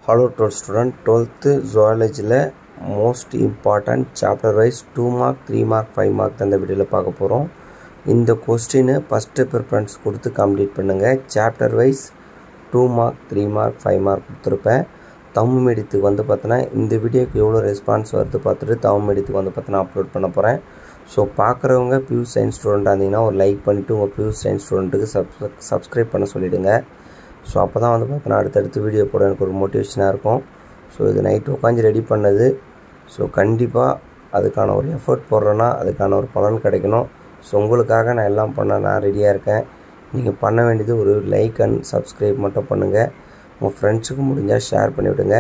Hello to student, 12th zoology most important chapter wise 2 mark 3 mark 5 mark அந்த வீடியோல பார்க்க போறோம். இந்த क्वेश्चन first preference கொடுத்து கம்ப்ளீட் பண்ணுங்க. chapter wise 2 mark 3 mark 5 mark கொடுத்திருப்பேன். தமிழ் மீடியத்துக்கு வந்து பார்த்தனா இந்த வீடியோக்கு எவ்வளவு ரெஸ்பான்ஸ் வருது பார்த்துட்டு தமிழ் மீடியத்துக்கு வந்து பார்த்தனா அப்லோட் பண்ண போறேன். சோ பார்க்கறவங்க பியூ சயின்ஸ் ஸ்டூடண்டா இருந்தீங்கன்னா ஒரு லைக் பண்ணிட்டு உங்க பியூ சயின்ஸ் ஸ்டூடண்ட்க்கு சப்ஸ்கிரைப் பண்ண சொல்லிடுங்க. ஸோ அப்போ தான் வந்து பார்த்தீங்கன்னா அடுத்தடுத்து வீடியோ போட எனக்கு ஒரு மோட்டிவேஷனாக இருக்கும். ஸோ இது நைட்டு உட்காந்து ரெடி பண்ணது. ஸோ கண்டிப்பாக அதுக்கான ஒரு எஃபர்ட் போடுறேன்னா அதுக்கான ஒரு பலன் கிடைக்கணும். ஸோ உங்களுக்காக நான் எல்லாம் பண்ண நான் ரெடியாக இருக்கேன். நீங்கள் பண்ண வேண்டியது ஒரு லைக் அண்ட் சப்ஸ்கிரைப் மட்டும் பண்ணுங்கள். உங்கள் ஃப்ரெண்ட்ஸுக்கு முடிஞ்சால் ஷேர் பண்ணிவிடுங்க.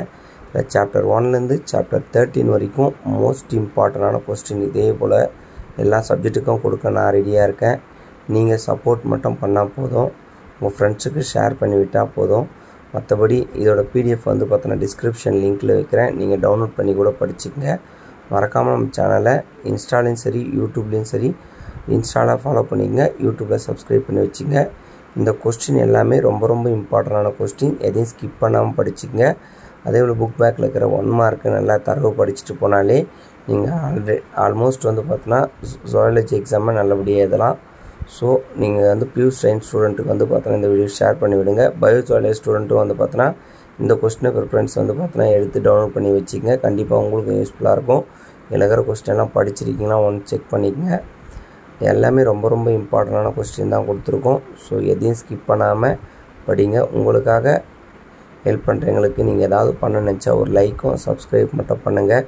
இல்லை சாப்டர் 1லேருந்து சாப்டர் 13 வரைக்கும் மோஸ்ட் இம்பார்ட்டண்டான கொஸ்டின் இதே போல் எல்லா சப்ஜெக்ட்டுக்கும் கொடுக்க நான் ரெடியாக இருக்கேன். நீங்கள் சப்போர்ட் மட்டும் பண்ணால் போதும். உங்கள் ஃப்ரெண்ட்ஸுக்கு ஷேர் பண்ணிவிட்டால் போதும். மற்றபடி இதோட பிடிஎஃப் வந்து பார்த்தோன்னா டிஸ்கிரிப்ஷன் லிங்க்கில் வைக்கிறேன். நீங்கள் டவுன்லோட் பண்ணி கூட படிச்சுக்கங்க. மறக்காமல் நம்ம சேனலை இன்ஸ்டாலையும் சரி யூடியூப்லேயும் சரி இன்ஸ்டாவில் ஃபாலோ பண்ணிக்கங்க. யூடியூப்பில் சப்ஸ்கிரைப் பண்ணி வச்சுங்க. இந்த கொஸ்டின் எல்லாமே ரொம்ப ரொம்ப இம்பார்ட்டண்டான கொஸ்டின். எதையும் ஸ்கிப் பண்ணாமல் படிச்சுக்கங்க. அதே போல் புக் பேக்கில் இருக்கிற 1 மார்க்கு நல்லா தரவு படிச்சுட்டு போனாலே நீங்கள் ஆல்மோஸ்ட் வந்து பார்த்தோன்னா ஜுவாலஜி எக்ஸாமை நல்லபடியாக எழுதலாம். ஸோ நீங்கள் வந்து பியூர் சயின்ஸ் ஸ்டூடெண்ட்டுக்கு வந்து பார்த்தோன்னா இந்த வீடியோ ஷேர் பண்ணி விடுங்க. பயோ ஜுவாலஜி ஸ்டூடெண்ட்டும் வந்து பார்த்தோன்னா இந்த கொஸ்டினை ப்ரிஃபரன்ஸ் வந்து பார்த்தோன்னா எடுத்து டவுன்லோட் பண்ணி வச்சுக்கங்க. கண்டிப்பாக உங்களுக்கு யூஸ்ஃபுல்லாக இருக்கும். எழுதுகிற கொஸ்டின்லாம் படிச்சிருக்கீங்களா ஒன்று செக் பண்ணிக்கங்க. எல்லாமே ரொம்ப ரொம்ப இம்பார்ட்டண்டான கொஸ்டின் தான் கொடுத்துருக்கோம். ஸோ எதையும் ஸ்கிப் பண்ணாமல் படிங்க. உங்களுக்காக ஹெல்ப் பண்ணுறவங்களுக்கு நீங்கள் ஏதாவது பண்ண நினச்சா ஒரு லைக்கும் சப்ஸ்கிரைப் மட்டும் பண்ணுங்கள்.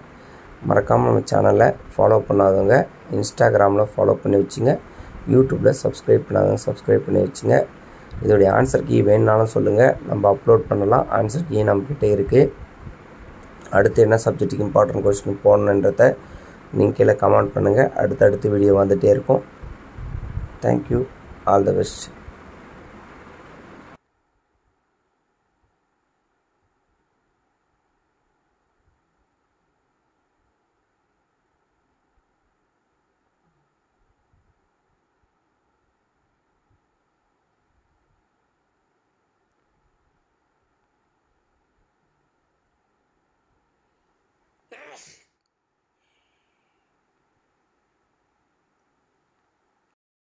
மறக்காமல் நம்ம சேனலை ஃபாலோ பண்ணாதவங்க இன்ஸ்டாகிராமில் ஃபாலோ பண்ணி வச்சுங்க. யூடியூப்பில் சப்ஸ்கிரைப் பண்ணாதவங்க சப்ஸ்கிரைப் பண்ணி வச்சுங்க. இதோடைய ஆன்சர் கீ வேணுனாலும் சொல்லுங்கள், நம்ம அப்லோட் பண்ணலாம். ஆன்சர் கீ நம்மக்கிட்ட இருக்குது. அடுத்து என்ன சப்ஜெக்ட்டுக்கு இம்பார்ட்டன்ட் கொஸ்டின் போடணுன்றதை நீங்கள் கீழே கமெண்ட் பண்ணுங்கள். அடுத்தடுத்து வீடியோ வந்துகிட்டே இருக்கும். தேங்க்யூ. All the best.